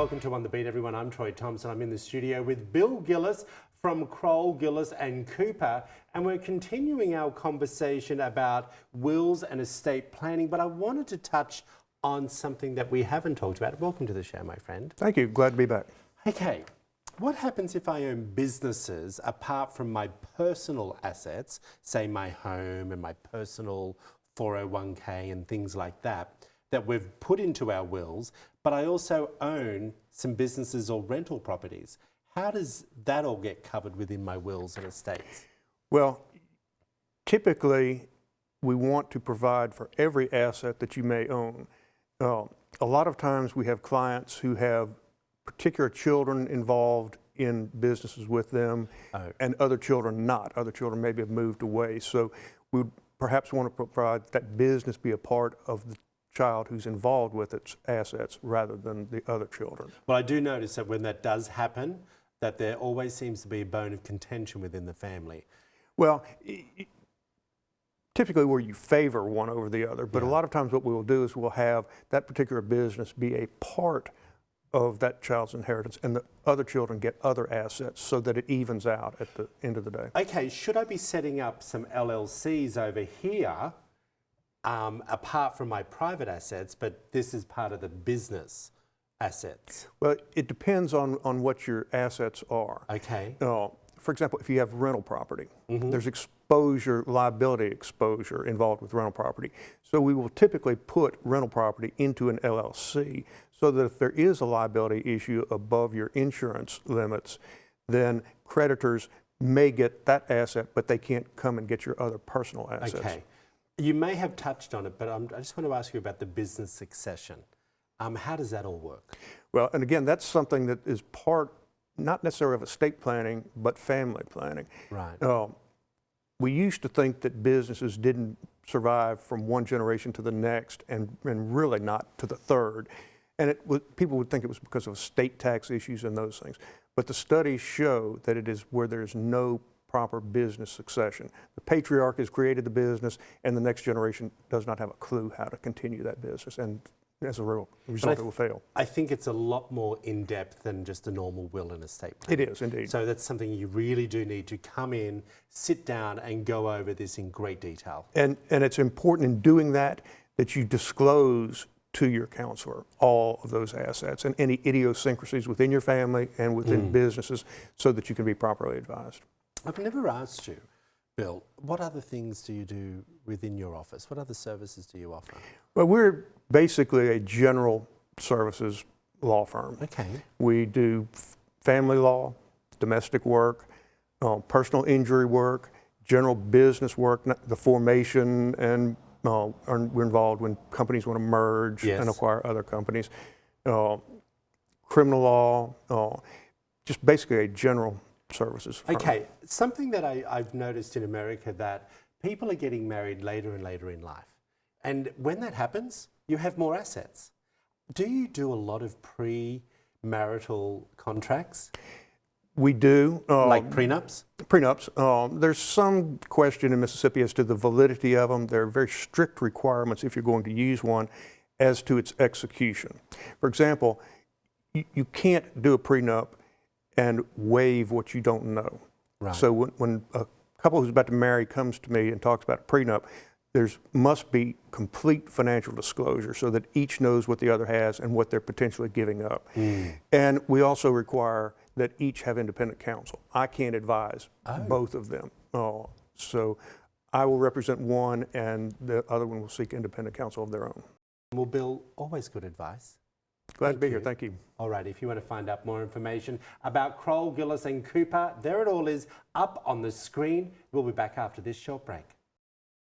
welcome to On The Beat, everyone. I'm Troy Thompson. I'm in the studio with Bill Gillis from Crowell Gillis and Cooper, and we're continuing our conversation about wills and estate planning, but I wanted to touch on something that we haven't talked about. Welcome to the show, my friend. Thank you. Glad to be back. Okay. What happens if I own businesses apart from my personal assets, say my home and my personal 401k and things like that, that we've put into our wills, but I also own some businesses or rental properties? How does that all get covered within my wills and estates? Well, typically, we want to provide for every asset that you may own. A lot of times we have clients who have particular children involved in businesses with them and other children not. Other children maybe have moved away. So we would perhaps want to provide that business be a part of the child who's involved with its assets rather than the other children. Well, I do notice that when that does happen, that there always seems to be a bone of contention within the family. Well, typically where you favor one over the other, but a lot of times what we'll do is we'll have that particular business be a part of that child's inheritance and the other children get other assets so that it evens out at the end of the day. Okay, should I be setting up some LLCs over here apart from my private assets, but this is part of the business assets? Well, it depends on what your assets are. Okay. For example, if you have rental property, there's exposure, liability exposure involved with rental property. So we will typically put rental property into an LLC so that if there is a liability issue above your insurance limits, then creditors may get that asset, but they can't come and get your other personal assets. Okay. You may have touched on it, but I just want to ask you about the business succession. How does that all work? Well, and again, that's something that is part, not necessarily of estate planning, but family planning. Right. We used to think that businesses didn't survive from one generation to the next and really not to the third. And people would think it was because of estate tax issues and those things. But the studies show that it is where there's no proper business succession. The patriarch has created the business and the next generation does not have a clue how to continue that business. And as a result, it will fail. I think it's a lot more in-depth than just a normal will and estate plan. It is, indeed. So that's something you really do need to come in, sit down and go over this in great detail. And it's important in doing that you disclose to your counselor all of those assets and any idiosyncrasies within your family and within businesses so that you can be properly advised. I've never asked you, Bill, what other things do you do within your office? What other services do you offer? Well, we're basically a general services law firm. Okay. We do family law, domestic work, personal injury work, general business work, the formation, and we're involved when companies want to merge and acquire other companies. Criminal law, just basically a general services firm. Okay, something that I've noticed in America that people are getting married later and later in life. And when that happens, you have more assets. Do you do a lot of pre-marital contracts? We do. Like prenups? Prenups. There's some question in Mississippi as to the validity of them. There are very strict requirements if you're going to use one as to its execution. For example, you can't do a prenup and waive what you don't know. Right. So when a couple who's about to marry comes to me and talks about a prenup, there must be complete financial disclosure so that each knows what the other has and what they're potentially giving up. And we also require that each have independent counsel. I can't advise both of them. So I will represent one and the other one will seek independent counsel of their own. Well, Bill, always good advice. Glad to be here. Thank you. All right, if you want to find out more information about Crowell, Gillis and Cooper, there it all is up on the screen. We'll be back after this short break.